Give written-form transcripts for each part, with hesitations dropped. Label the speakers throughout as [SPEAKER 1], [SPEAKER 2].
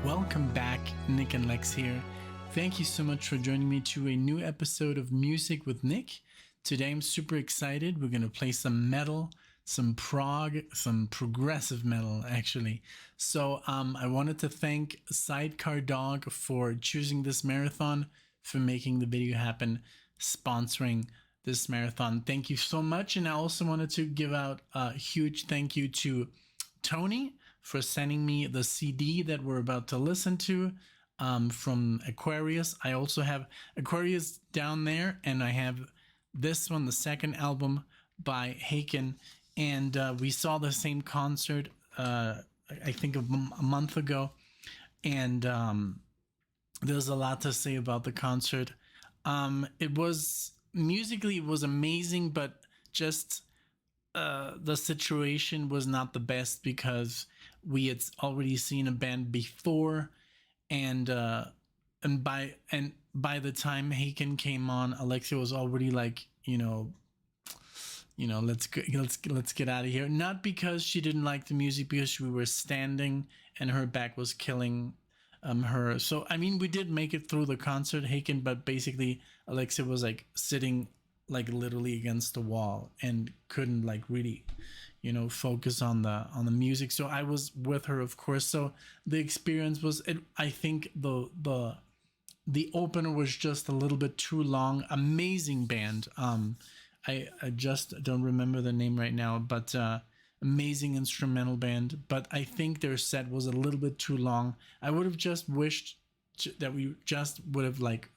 [SPEAKER 1] Welcome back, NicknLex here. Thank you so much for joining me to a new episode of Music with Nick. Today I'm super excited. We're going to play some metal, some prog, some progressive metal actually. So I wanted to thank SIDECAR Dog for choosing this marathon, for making the video happen, sponsoring this marathon. Thank you so much. And I also wanted to give out a huge thank you to Tony for sending me the CD that we're about to listen to from Aquarius. I also have Aquarius down there, and I have this one, the second album by Haken. And we saw the same concert, I think a month ago. And there's a lot to say about the concert. It was musically, it was amazing, but just the situation was not the best because we had already seen a band before, and by the time Haken came on, Elixir was already like, let's get out of here. Not because she didn't like the music, because we were standing and her back was killing her. So I mean, we did make it through the concert, Haken, but basically Elixir was like sitting like literally against the wall and couldn't like really focus on the music. So I was with her, of course. So the experience was, I think the opener was just a little bit too long. Amazing band. I just don't remember the name right now, but amazing instrumental band. But I think their set was a little bit too long. I would have just wished that we just would have like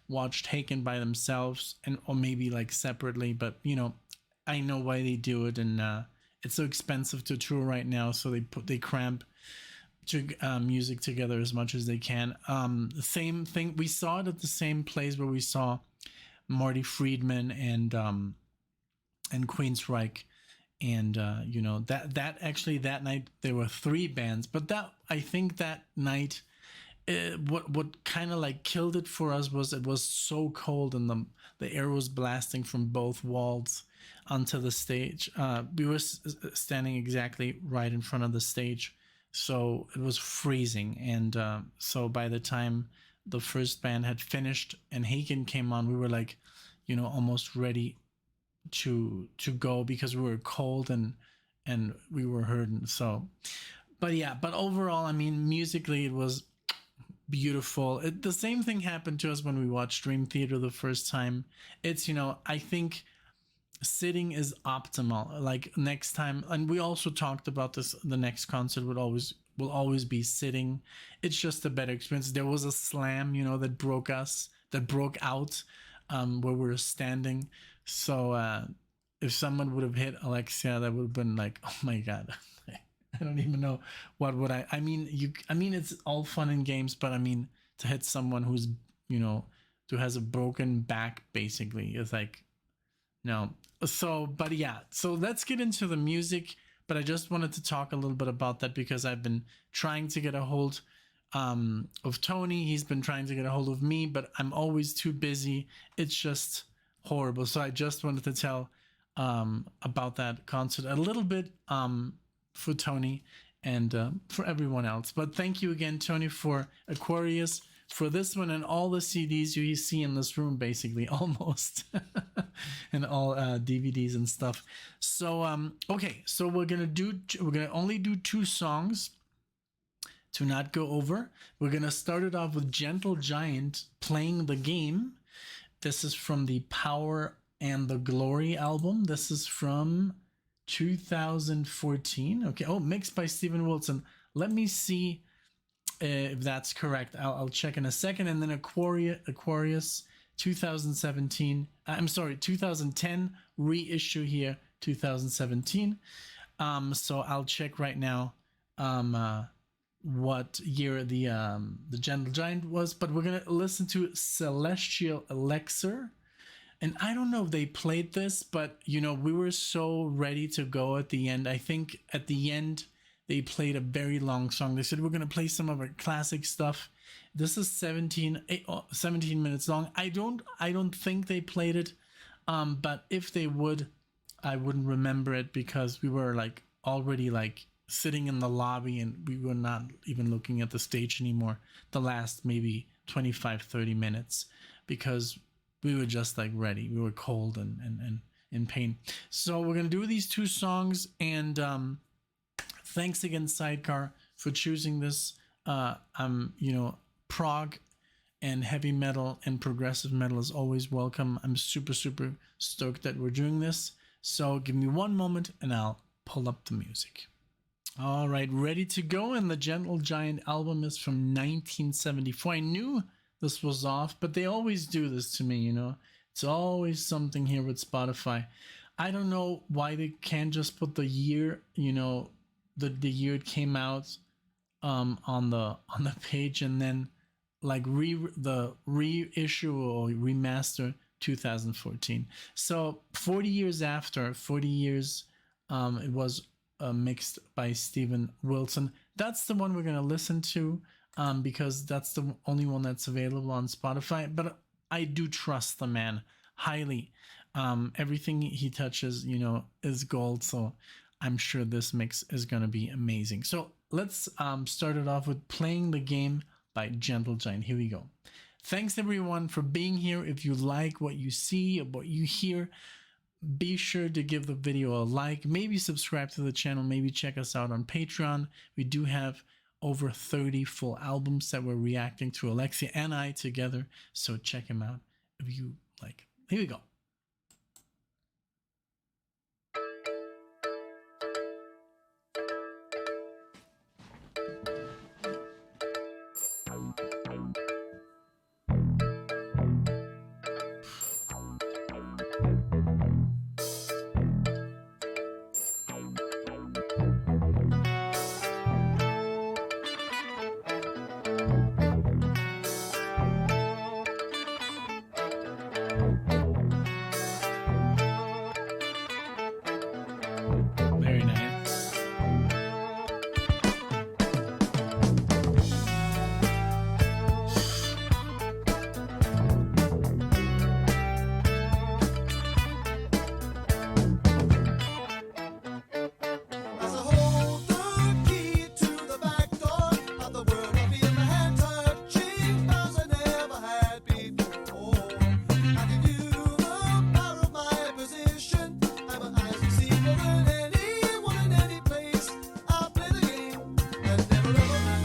[SPEAKER 1] watched Haken by themselves, or maybe like separately, but I know why they do it, and it's so expensive to tour right now, so they cramp music together as much as they can. Same thing, we saw it at the same place where we saw Marty Friedman and Queensryche, and that actually that night there were 3 bands, but I think that night what kind of like killed it for us was it was so cold, and the air was blasting from both walls onto the stage. We were standing exactly right in front of the stage, so it was freezing. And so by the time the first band had finished and Haken came on, we were like almost ready to go, because we were cold and we were hurting. So but overall, I mean, musically it was beautiful. The same thing happened to us when we watched Dream Theater the first time. It's I think sitting is optimal. Like next time, and we also talked about this, the next concert will always be sitting. It's just a better experience. There was a slam that broke out where we were standing. So if someone would have hit Alexia, that would have been like, oh my god. I don't even know what would I mean, it's all fun and games, but I mean, to hit someone who's who has a broken back basically is like, no. So so let's get into the music. But I just wanted to talk a little bit about that because I've been trying to get a hold of Tony. He's been trying to get a hold of me, but I'm always too busy. It's just horrible. So I just wanted to tell about that concert a little bit for Tony and for everyone else. But thank you again, Tony, for Aquarius, for this one and all the CDs you see in this room, basically, almost, and all DVDs and stuff. So okay, so we're gonna only do 2 songs to not go over. We're gonna start it off with Gentle Giant, Playing the Game. This is from the Power and the Glory album. This is from 2014. Okay. Oh, mixed by Steven Wilson. Let me see if that's correct. I'll check in a second. And then Aquarius 2017. I'm sorry, 2010 reissue here, 2017. So I'll check right now what year the Gentle Giant was. But we're gonna listen to Celestial Elixir. And I don't know if they played this, but we were so ready to go at the end. I think at the end they played a very long song. They said we're gonna play some of our classic stuff. This is 17 minutes long. I don't think they played it, but if they would, I wouldn't remember it because we were like already like sitting in the lobby and we were not even looking at the stage anymore the last maybe 25-30 minutes, because we were just like ready. We were cold and in pain. So we're gonna do these two songs, and thanks again, Sidecar, for choosing this. Prog and heavy metal and progressive metal is always welcome. I'm super stoked that we're doing this. So give me one moment and I'll pull up the music. All right, ready to go. And the Gentle Giant album is from 1974. I knew this was off, but they always do this to me, you know. It's always something here with Spotify. I don't know why they can't just put the year, you know, the year it came out on the page, and then like the reissue or remaster 2014. So 40 years after, 40 years, it was mixed by Steven Wilson. That's the one we're going to listen to because that's the only one that's available on Spotify. But I do trust the man highly. Everything he touches, you know, is gold. So I'm sure this mix is going to be amazing. So let's start it off with Playing the Game by Gentle Giant. Here we go. Thanks everyone for being here. If you like what you see or what you hear, be sure to give the video a like, maybe subscribe to the channel, maybe check us out on Patreon. We do have over 30 full albums that we're reacting to, Elixir and I together, so check them out if you like. Here we go. Very nice.
[SPEAKER 2] As I hold the key to the back door of the world, I feel my hand touching as I never had before. I can feel the power of my position, and my eyes can see more than anyone in any place. I'll play the game and never ever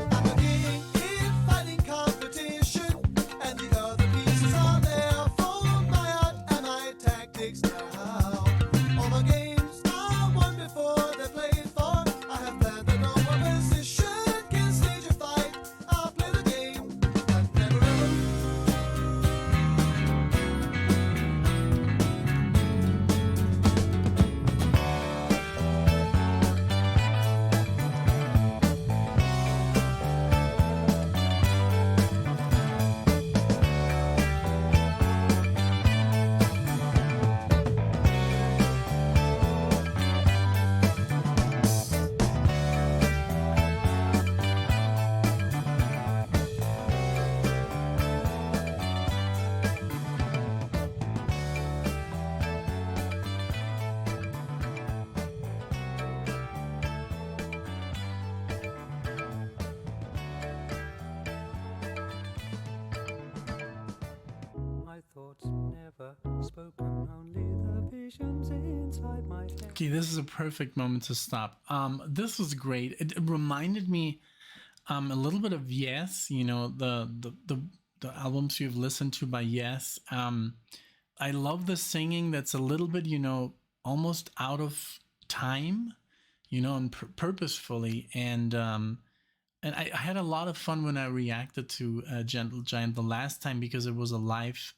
[SPEAKER 2] I'm a king in fighting competition, and the other pieces are there for my art and my tactics now. All my games are won before they're played for. I have planned that no opposition can stage a fight. I'll play the game and never ever.
[SPEAKER 3] My thoughts never spoken, only the visions inside my head.
[SPEAKER 1] Okay, this is a perfect moment to stop. This was great. It reminded me a little bit of Yes, you know, the the albums you've listened to by Yes. I love the singing that's a little bit, almost out of time, and purposefully. And I had a lot of fun when I reacted to Gentle Giant the last time because it was a live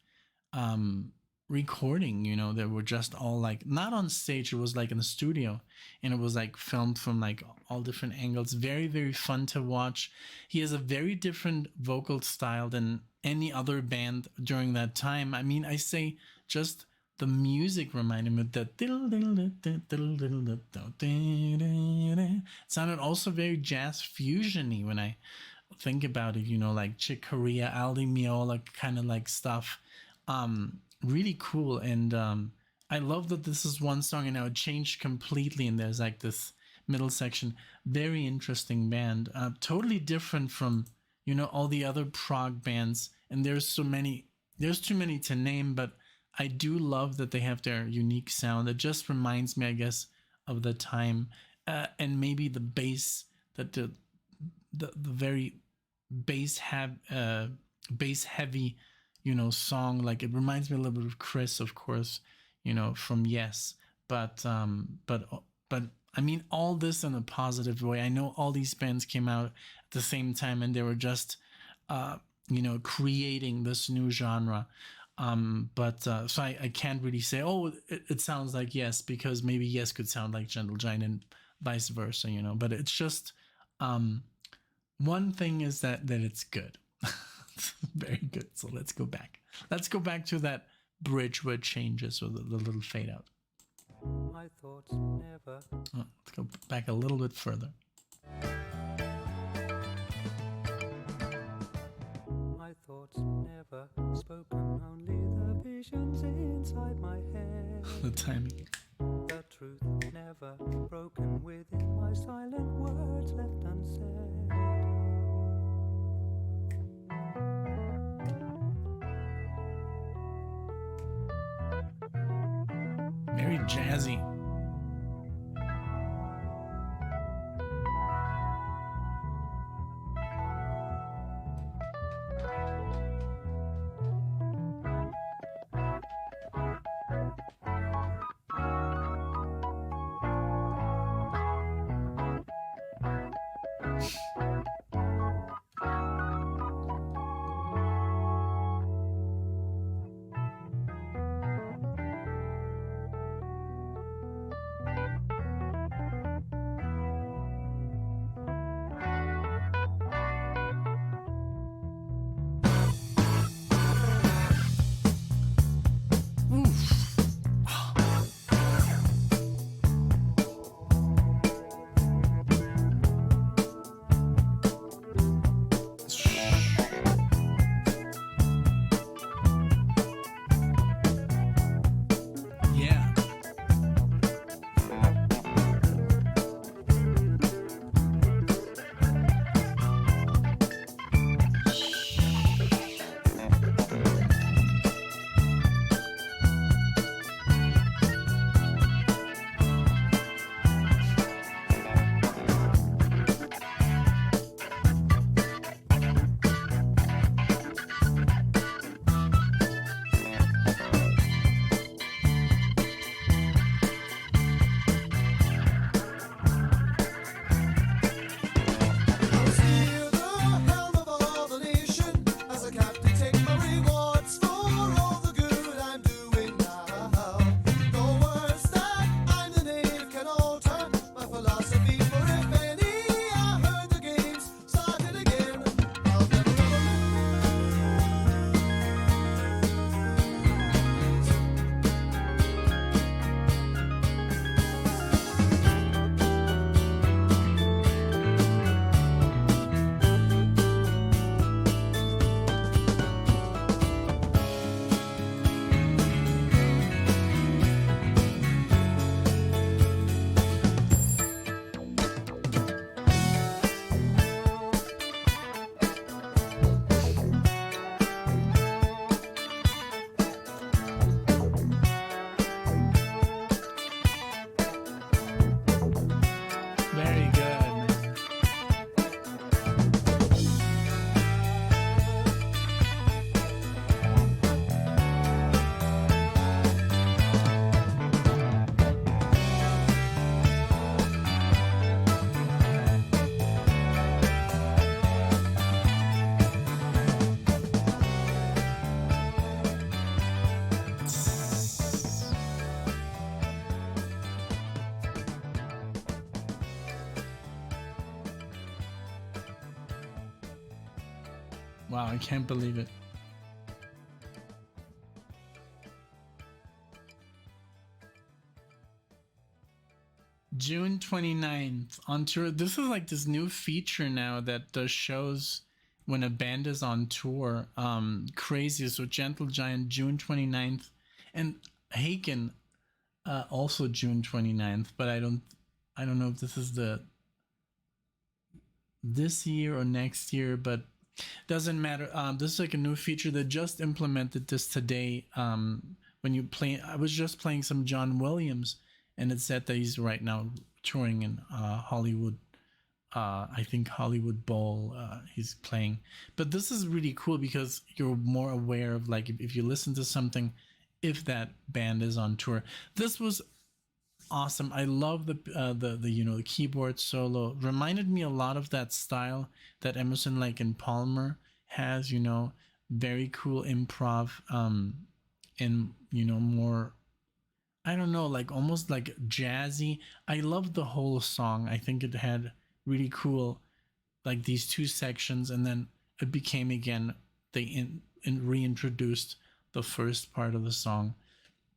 [SPEAKER 1] um, recording. They were just all like not on stage. It was like in the studio, and it was like filmed from like all different angles. Very very fun to watch. He has a very different vocal style than any other band during that time. I mean, I say just the music reminded me that it sounded also very jazz fusiony when I think about it, like Chick Corea, Aldi Meola kind of like stuff. Really cool. And I love that this is one song and now it changed completely and there's like this middle section. Very interesting band. Totally different from, all the other prog bands. And there's too many to name, but I do love that they have their unique sound. It just reminds me, I guess, of the time and maybe the bass, that the very bass heavy, song. Like it reminds me a little bit of Chris, of course, from Yes. But I mean, all this in a positive way. I know all these bands came out at the same time, and they were just, creating this new genre. So I can't really say, oh, it sounds like Yes, because maybe Yes could sound like Gentle Giant and vice versa, but it's just, one thing is that it's good. It's very good. So let's go back to that bridge where it changes, or the little fade out.
[SPEAKER 3] My thoughts never.
[SPEAKER 1] Let's go back a little bit further.
[SPEAKER 3] My thoughts never spoken, only the visions inside my head.
[SPEAKER 1] The timing.
[SPEAKER 3] The truth never broken within my silent words left unsaid.
[SPEAKER 1] Very jazzy. Wow, I can't believe it. June 29th on tour. This is like this new feature now that does shows when a band is on tour. Crazy. So Gentle Giant, June 29th, and Haken also June 29th, but I don't know if this is this year or next year, but doesn't matter. This is like a new feature that just implemented this today. When you play, I was just playing some John Williams, and it said that he's right now touring in Hollywood. I think Hollywood Bowl he's playing. But this is really cool because you're more aware of, like, if you listen to something, if that band is on tour. This was awesome. I love the the keyboard solo. Reminded me a lot of that style that Emerson, Lake and Palmer has. Very cool improv. And more, I don't know, like almost like jazzy. I loved the whole song. I think it had really cool, like these two sections, and then it became again they reintroduced the first part of the song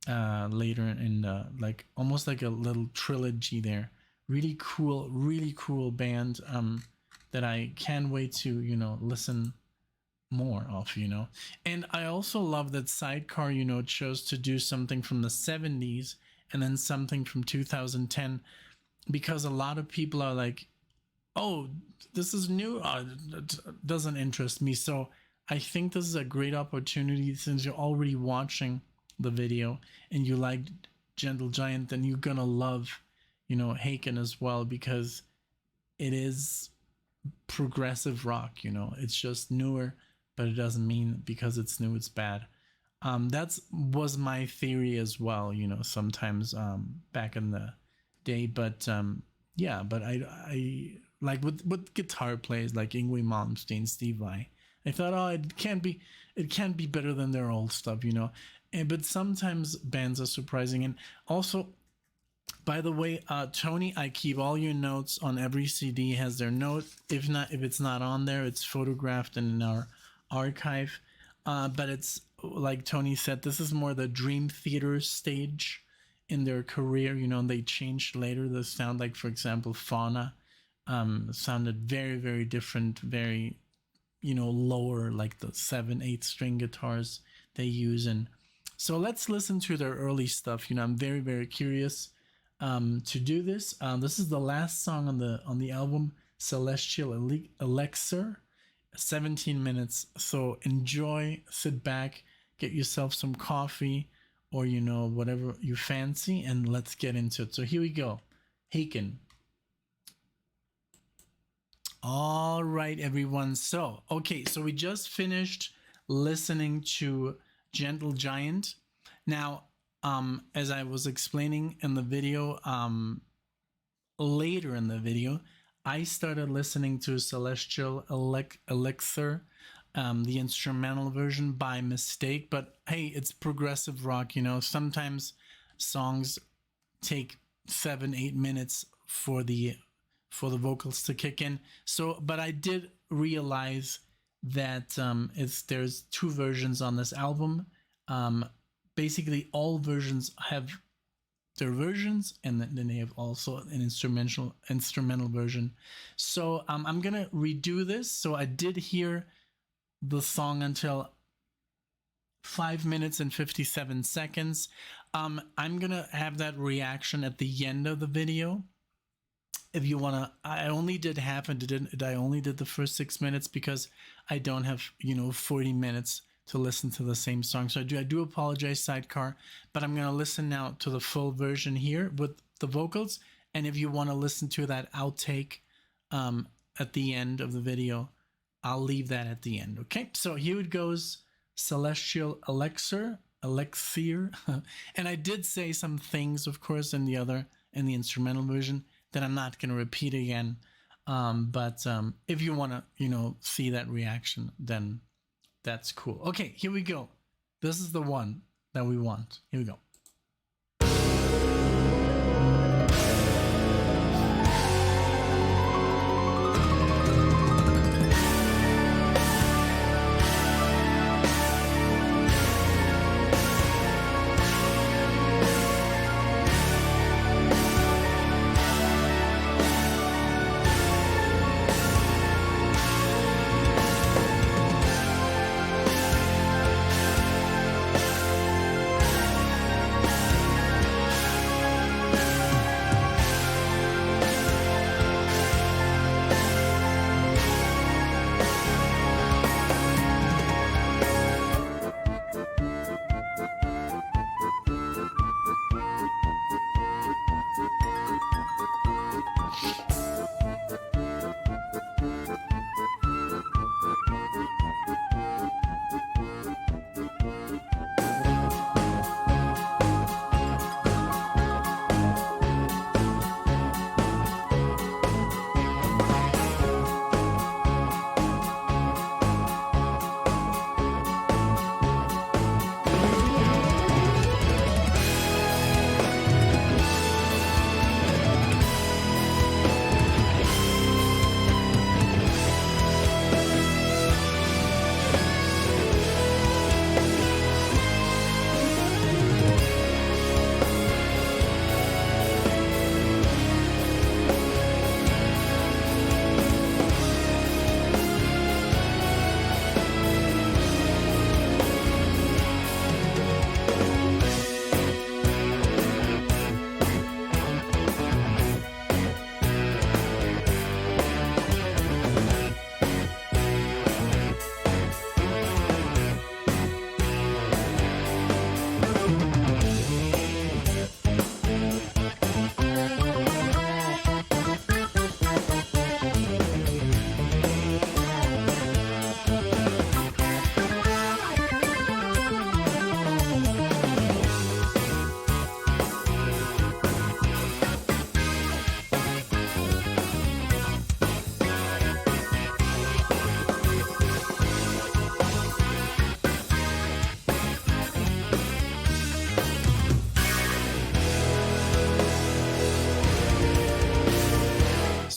[SPEAKER 1] later in like almost like a little trilogy there. Really cool band that I can't wait to listen more of. And I also love that SIDECAR chose to do something from the 70s and then something from 2010, because a lot of people are like, oh, this is new, it doesn't interest me. So I think this is a great opportunity, since you're already watching the video and you like Gentle Giant, then you're gonna love Haken as well, because it is progressive rock. It's just newer, but it doesn't mean because it's new it's bad. That was my theory as well, sometimes back in the day. But yeah, but I like with guitar players like Yngwie Malmsteen, Steve Vai, I thought, oh, it can't be better than their old stuff, but sometimes bands are surprising. And also, by the way, Tony, I keep all your notes on every CD, has their note. If it's not on there, it's photographed in our archive. But it's like Tony said, this is more the Dream Theater stage in their career. They changed later the sound. Like, for example, Fauna sounded very, very different, very lower, like the 7/8 string guitars they use. And so let's listen to their early stuff. I'm very, very curious to do this. This is the last song on the album, Celestial Elixir, 17 minutes. So enjoy, sit back, get yourself some coffee or whatever you fancy, and let's get into it. So here we go. Haken. All right, everyone. So we just finished listening to Gentle Giant. Now, as I was explaining in the video, later in the video, I started listening to Celestial Elixir, the instrumental version, by mistake. But hey, it's progressive rock. Sometimes songs take 7-8 minutes for the vocals to kick in. So, but I did realize that there's two versions on this album. Basically, all versions have their versions, and then they have also an instrumental version. So I'm gonna redo this. So I did hear the song until 5 minutes and 57 seconds. I'm gonna have that reaction at the end of the video. If you wanna, I only did half, and I only did the first 6 minutes because I don't have 40 minutes to listen to the same song. So I do apologize, SIDECAR, but I'm gonna listen now to the full version here with the vocals. And if you want to listen to that outtake at the end of the video, I'll leave that at the end. Okay, so here it goes. Celestial Elixir. And I did say some things, of course, in the instrumental version that I'm not going to repeat again. But if you want to, see that reaction, then that's cool. Okay, here we go. This is the one that we want. Here we go.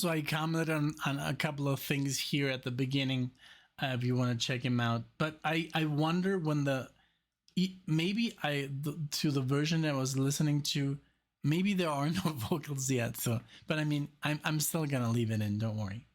[SPEAKER 1] also I commented on a couple of things here at the beginning, if you want to check him out. But I wonder when maybe to the version I was listening to, maybe there are no vocals yet. So, but I mean, I'm still gonna leave it in. Don't worry.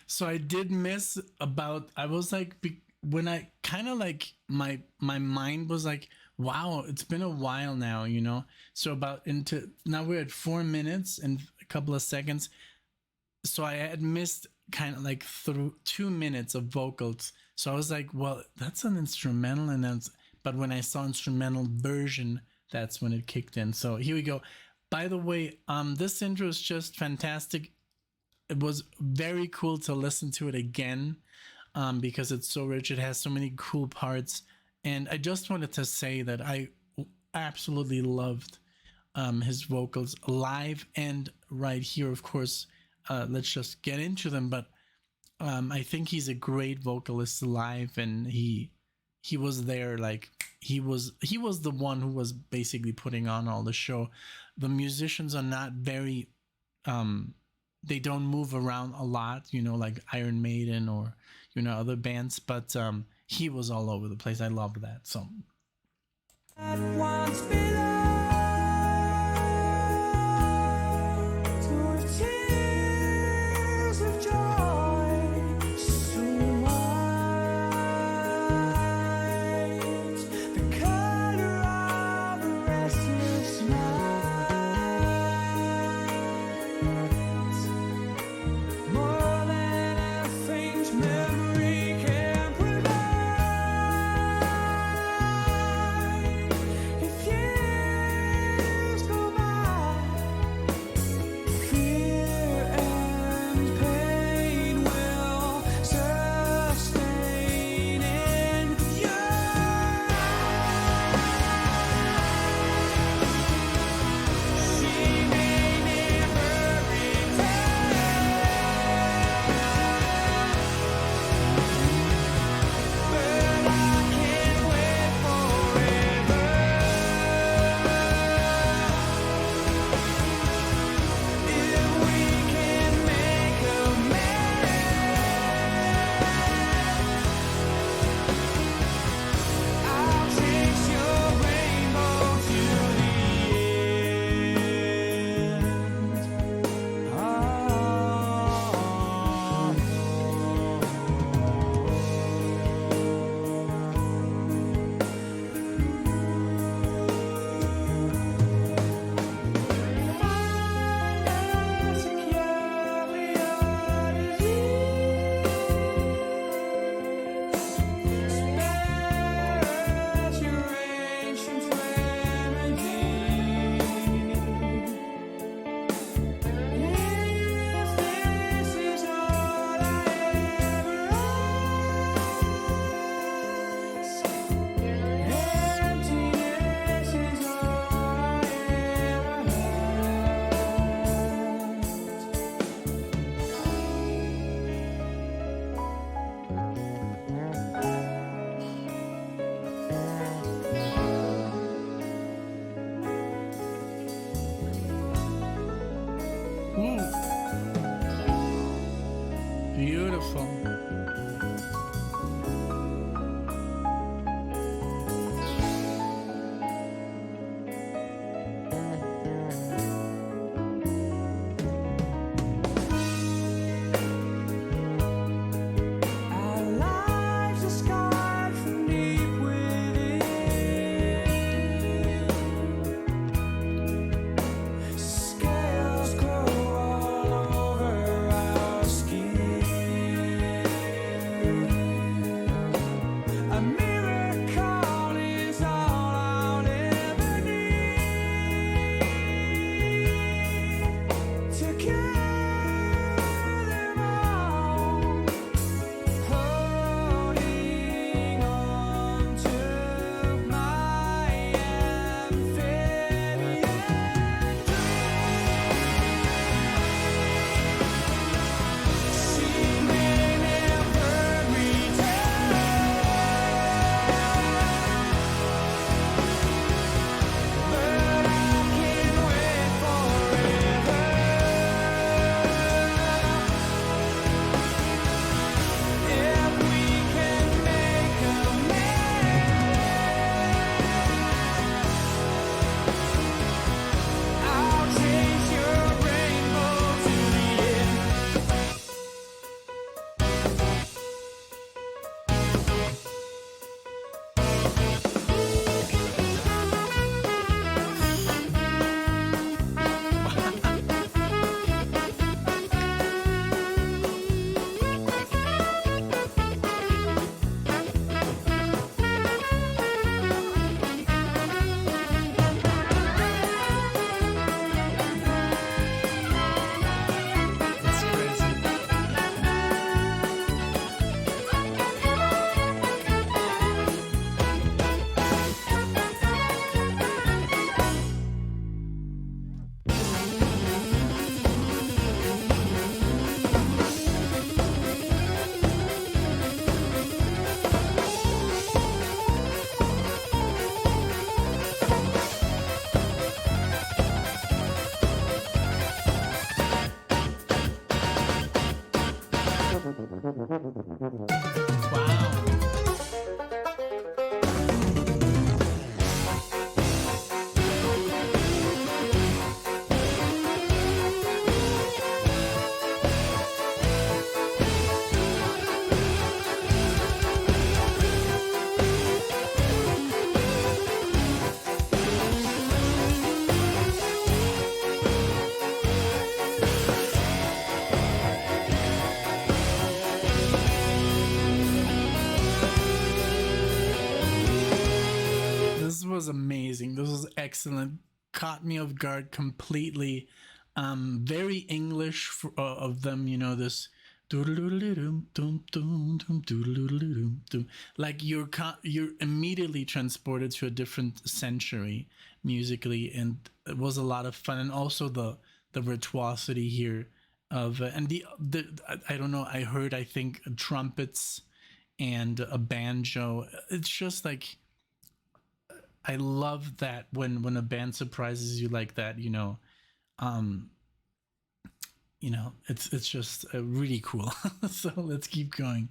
[SPEAKER 1] So I did miss about, I was like, when I kind of like my mind was like, wow, it's been a while now, you know. So about into now we're at 4 minutes and a couple of seconds. So I had missed kind of like through 2 minutes of vocals. So I was like, well, that's an instrumental, and that's, but when I saw instrumental version, that's when it kicked in. So here we go. By the way, this intro is just fantastic. It was very cool to listen to it again, because it's so rich. It has so many cool parts. And I just wanted to say that I absolutely loved his vocals live and right here, of course. Let's just get into them. But I think he's a great vocalist live, and he was there, like he was the one who was basically putting on all the show. The musicians are not very they don't move around a lot, you know, like Iron Maiden or, you know, other bands, but he was all over the place. I love that. So
[SPEAKER 2] Memory can provide. 'If you.
[SPEAKER 1] was amazing. This was excellent. Caught me off guard completely. Very English of them, you know, this like you're immediately transported to a different century musically, and it was a lot of fun. And also the virtuosity here of and the I don't know, I think trumpets and a banjo. It's just like, I love that when a band surprises you like that, you know. It's just really cool. So let's keep going.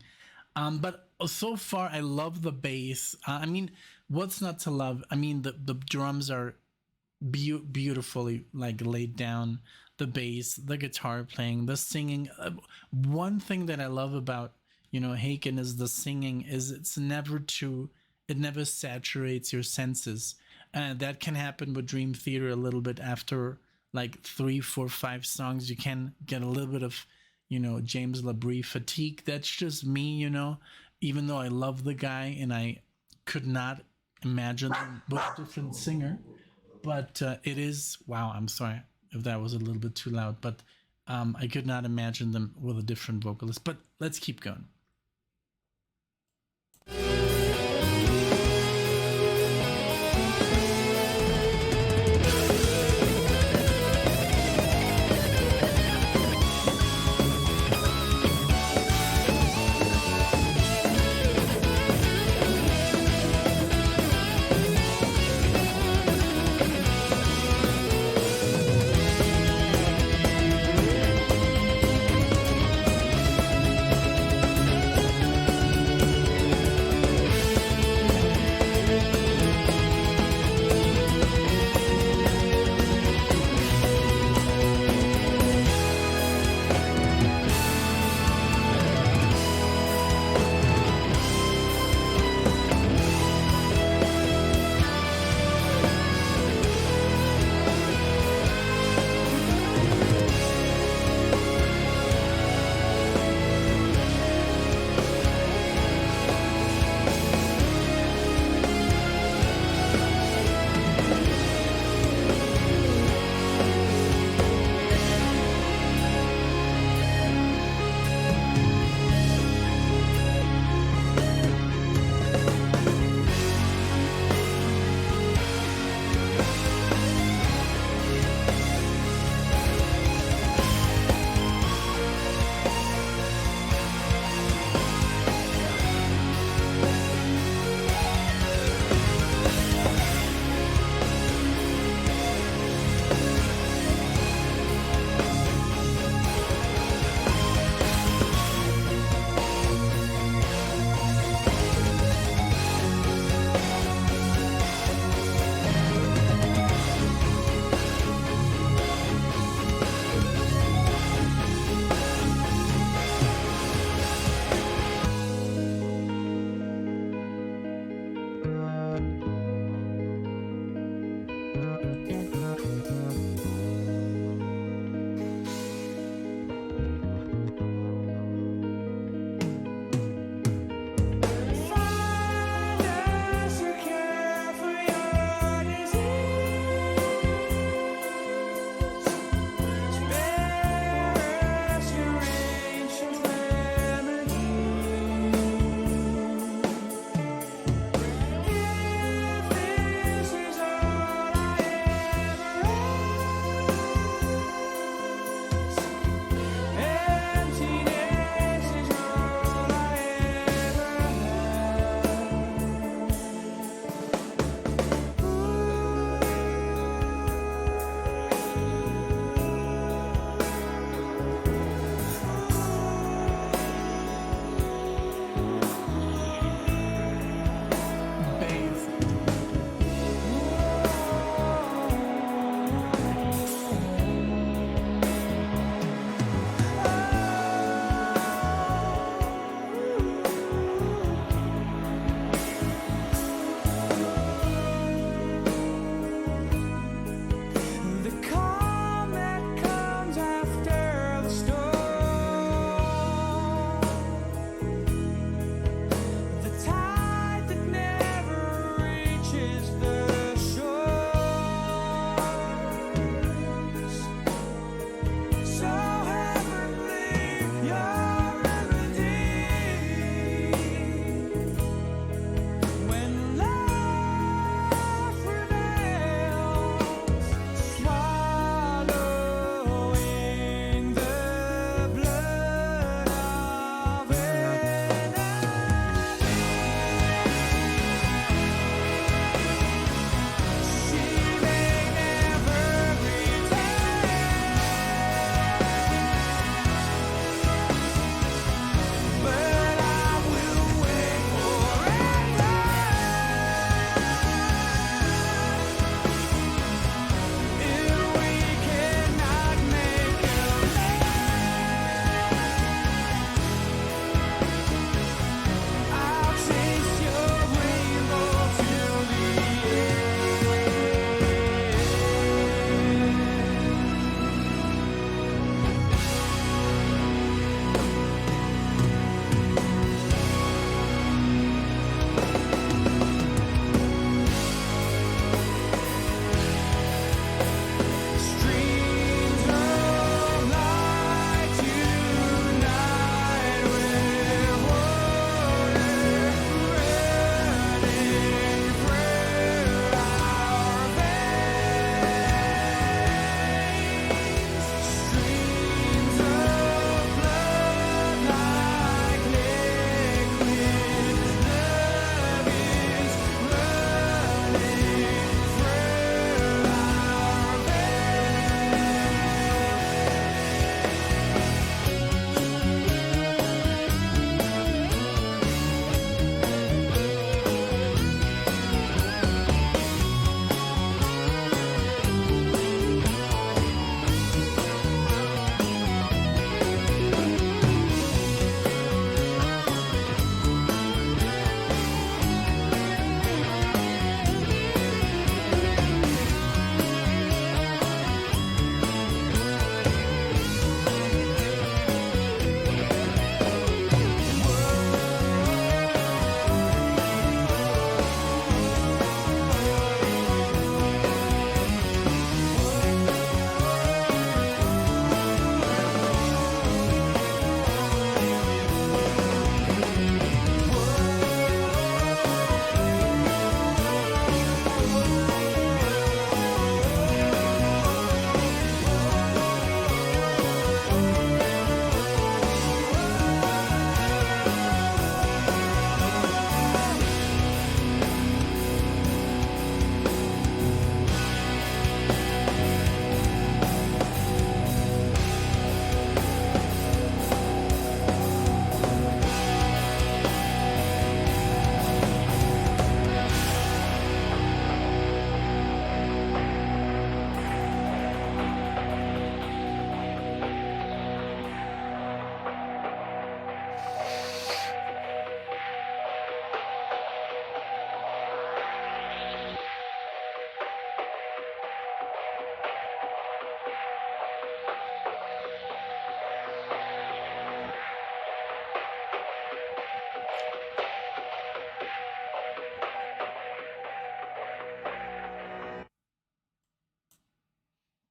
[SPEAKER 1] But so far, I love the bass. I mean, what's not to love? I mean, the drums are beautifully like laid down. The bass, the guitar playing, the singing. One thing that I love about, you know, Haken is the singing. Is it never saturates your senses. That can happen with Dream Theater a little bit. After like 3, 4, 5 songs, you can get a little bit of, you know, James Labrie fatigue. That's just me, you know, even though I love the guy and I could not imagine him with a different singer. But it is, wow, I'm sorry if that was a little bit too loud, but I could not imagine them with a different vocalist. But let's keep going.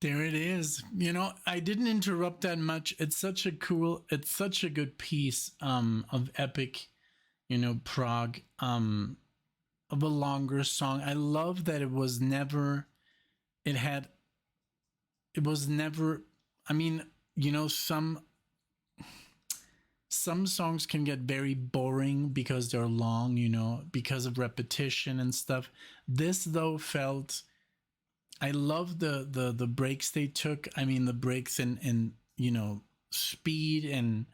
[SPEAKER 1] There it is. I didn't interrupt that much. It's such a good piece of epic, prog, of a longer song. I love that it had it was never I mean, some songs can get very boring because they're long, because of repetition and stuff. This though felt I love the breaks they took. I mean, the breaks in speed and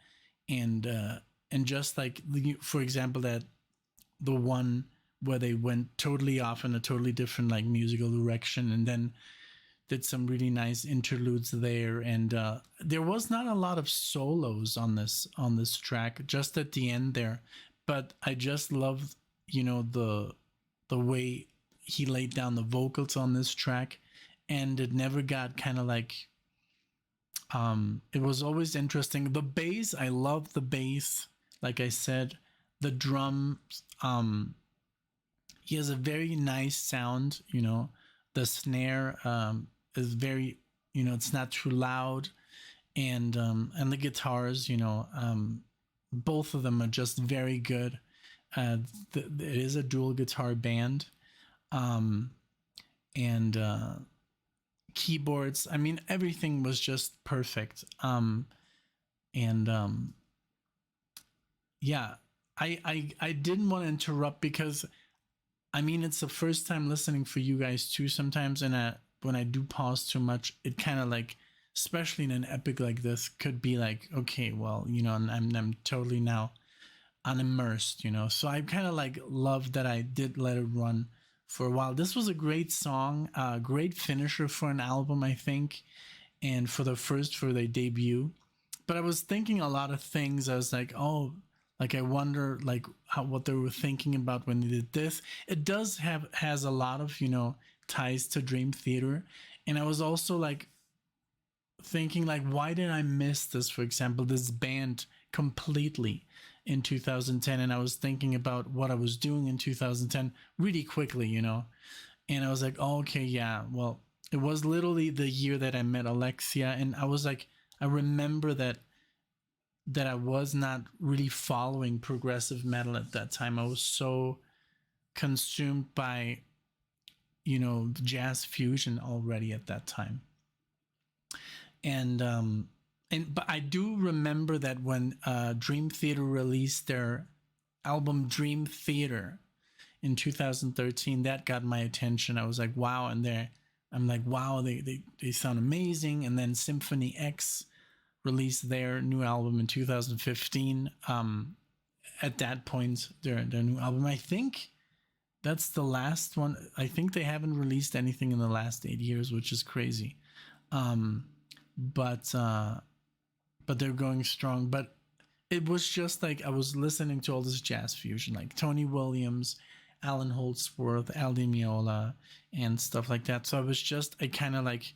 [SPEAKER 1] just like for example that the one where they went totally off in a totally different like musical direction and then did some really nice interludes there. And there was not a lot of solos on this track, just at the end there. But I just loved the way he laid down the vocals on this track, and it never got kind of like it was always interesting. The bass, I love the bass. Like I said, the drums, he has a very nice sound. The snare is very, it's not too loud, and the guitars, both of them are just very good. It is a dual guitar band, and keyboards. I mean, everything was just perfect. Yeah, I didn't want to interrupt because I mean it's the first time listening for you guys too sometimes, and when I do pause too much, it kind of like, especially in an epic like this, could be like, okay, well, I'm totally now unimmersed, so I kind of like love that I did let it run for a while. This was a great song, great finisher for an album, I think, and for their debut. But I was thinking a lot of things. I was like, oh, like I wonder like what they were thinking about when they did this. It has a lot of ties to Dream Theater, and I was also like thinking like, why did I miss this, for example, this band completely in 2010? And I was thinking about what I was doing in 2010 really quickly, and I was like, oh, okay, yeah, well, it was literally the year that I met Alexia, and I was like, I remember that I was not really following progressive metal at that time. I was so consumed by jazz fusion already at that time. And but I do remember that when Dream Theater released their album Dream Theater in 2013, that got my attention. I was like, wow. And I'm like, wow, they sound amazing. And then Symphony X released their new album in 2015. At that point, their new album, I think that's the last one. I think they haven't released anything in the last 8 years, which is crazy. But they're going strong. But it was just like I was listening to all this jazz fusion, like Tony Williams, Alan Holdsworth, Al Di Meola, and stuff like that. So I kind of like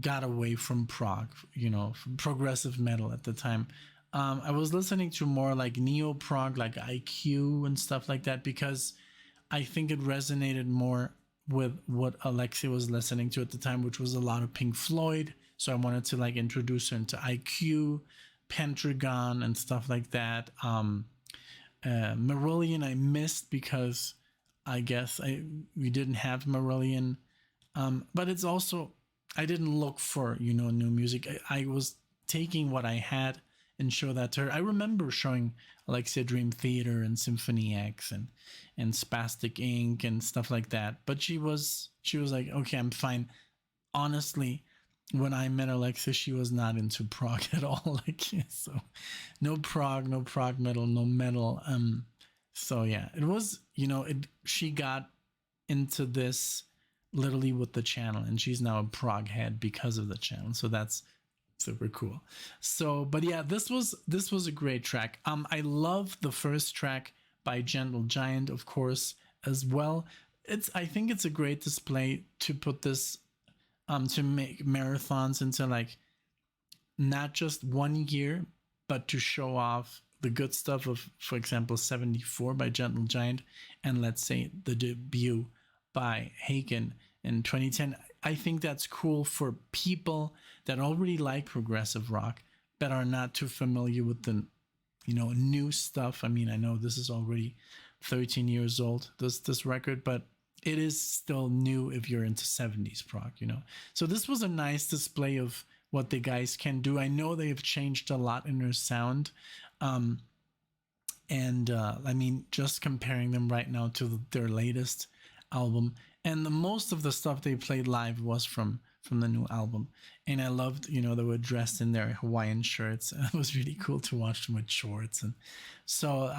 [SPEAKER 1] got away from prog, from progressive metal at the time. I was listening to more like neo prog, like IQ and stuff like that, because I think it resonated more with what Alexia was listening to at the time, which was a lot of Pink Floyd. So I wanted to like introduce her into IQ, Pentagon, and stuff like that. Marillion I missed because I guess we didn't have Marillion. But it's also, I didn't look for new music. I was taking what I had and show that to her. I remember showing Alexia Dream Theater and Symphony X and Spastic Inc. and stuff like that. But she was like, okay, I'm fine. Honestly, when I met Alexia, she was not into prog at all. Like, yeah, so no prog metal, no metal. So yeah, it was, she got into this literally with the channel, and she's now a prog head because of the channel. So that's super cool. So, but yeah, this was a great track. I love the first track by Gentle Giant, of course, as well. I think it's a great display to put this, to make marathons into like not just 1 year, but to show off the good stuff of, for example, 74 by Gentle Giant, and let's say the debut by Haken in 2010. I think that's cool for people that already like progressive rock but are not too familiar with the, you know, new stuff. I mean, I know this is already 13 years old, this record, but it is still new if you're into 70s prog, you know. So this was a nice display of what the guys can do. I know they've changed a lot in their sound. I mean, just comparing them right now to their latest album, and most of the stuff they played live was from the new album. And I loved, you know, they were dressed in their Hawaiian shirts. It was really cool to watch them with shorts. And so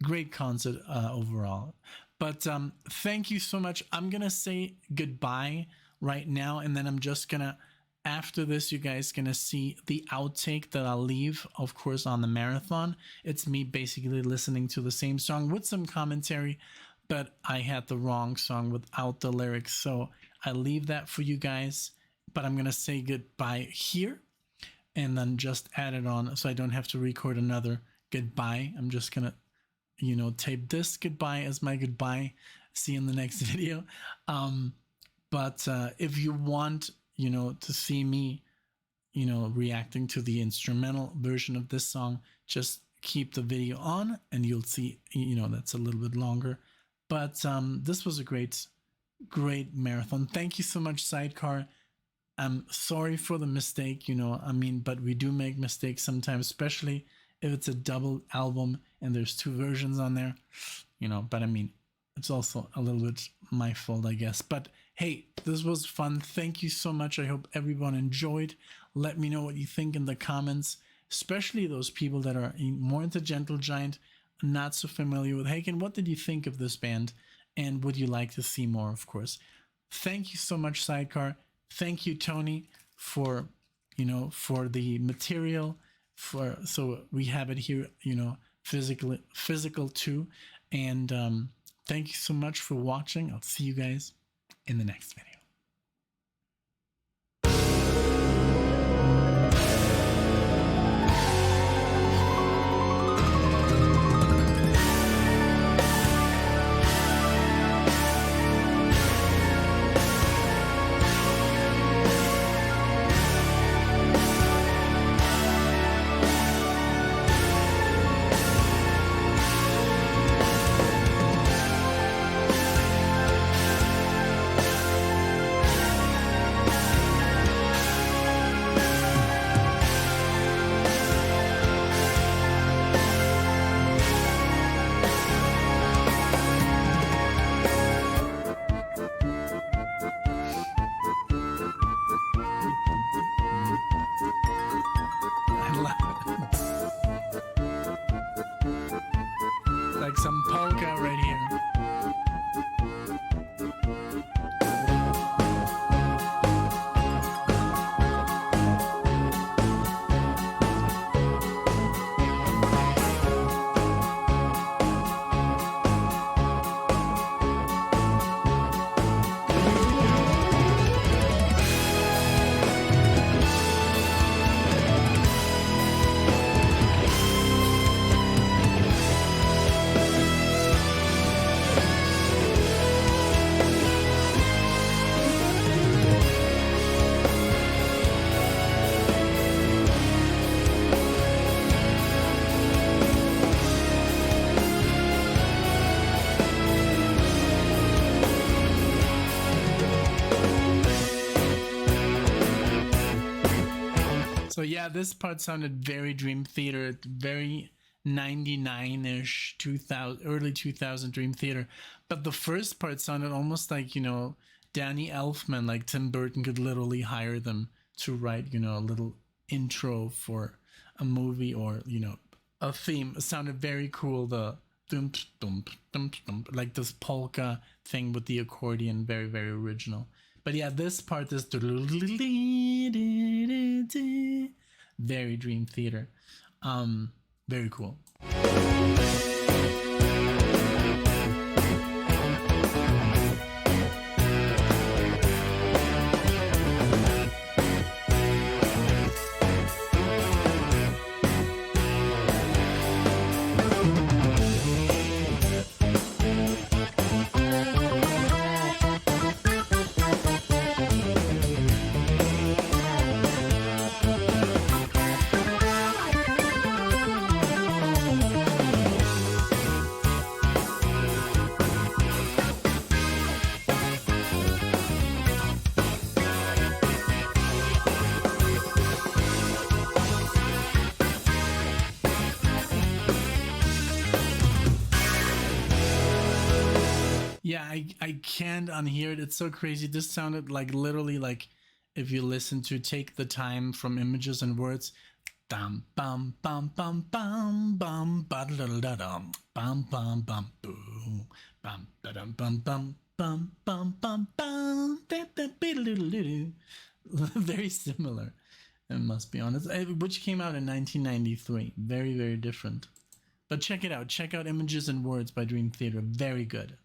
[SPEAKER 1] great concert overall. But thank you so much. I'm going to say goodbye right now. And then I'm just going to, after this, you guys going to see the outtake that I'll leave, of course, on the marathon. It's me basically listening to the same song with some commentary, but I had the wrong song without the lyrics. So I leave that for you guys. But I'm going to say goodbye here and then just add it on so I don't have to record another goodbye. I'm just going to, you know, tape this goodbye as my goodbye. See you in the next video. But if you want, you know, to see me, you know, reacting to the instrumental version of this song, just keep the video on and you'll see, you know, that's a little bit longer. But this was a great marathon. Thank you so much, SIDECAR. I'm sorry for the mistake, you know, I mean, but we do make mistakes sometimes, especially if it's a double album and there's two versions on there, you know, but I mean, it's also a little bit my fault, I guess. But hey, this was fun. Thank you so much. I hope everyone enjoyed. Let me know what you think in the comments, especially those people that are more into Gentle Giant, not so familiar with Haken. What did you think of this band? And would you like to see more, of course? Thank you so much, SIDECAR. Thank you, Tony, for, you know, for the material, so we have it here, you know, physical too. And thank you so much for watching. I'll see you guys in the next video. Like some polka right here. So yeah, this part sounded very Dream Theater, very 99-ish, 2000, early 2000 Dream Theater. But the first part sounded almost like, you know, Danny Elfman, like Tim Burton could literally hire them to write, you know, a little intro for a movie or, you know, a theme. It sounded very cool. The dum dum dum dum, like this polka thing with the accordion, very, very original. But yeah, this part is very Dream Theater. Very cool. I can't unhear it. It's so crazy. This sounded like literally like if you listen to Take the Time from Images and Words. Dum bum bum bum bum bum ba da da dum bum bum bum boom bum ba dum bum bum bum bum bum bum da da be. Very similar. It must be honest. Which came out in 1993. Very, very different. But check it out. Check out Images and Words by Dream Theater. Very good.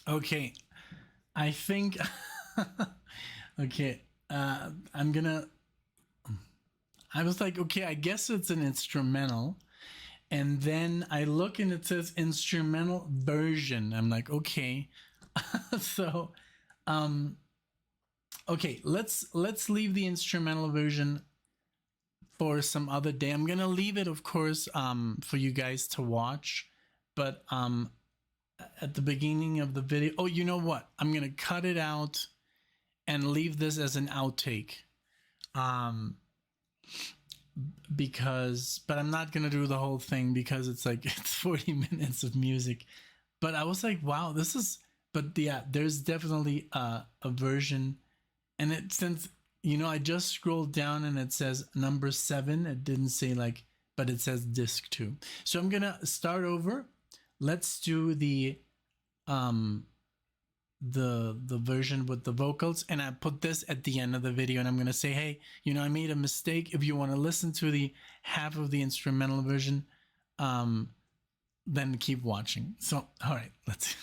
[SPEAKER 1] Okay, I think. Okay, I'm gonna. I was like, okay, I guess it's an instrumental. And then I look and it says instrumental version. I'm like, okay. So, okay, let's leave the instrumental version for some other day. I'm gonna leave it, of course, for you guys to watch. But at the beginning of the video, oh, you know what? I'm gonna cut it out and leave this as an outtake. But I'm not gonna do the whole thing because it's like it's 40 minutes of music. But I was like, wow, this is. But yeah, there's definitely a version, and since You know, I just scrolled down and it says number 7. It didn't say like, but it says disc 2. So I'm gonna start over. Let's do the version with the vocals, and I put this at the end of the video, and I'm gonna say, hey, you know, I made a mistake. If you want to listen to the half of the instrumental version, then keep watching. So all right, let's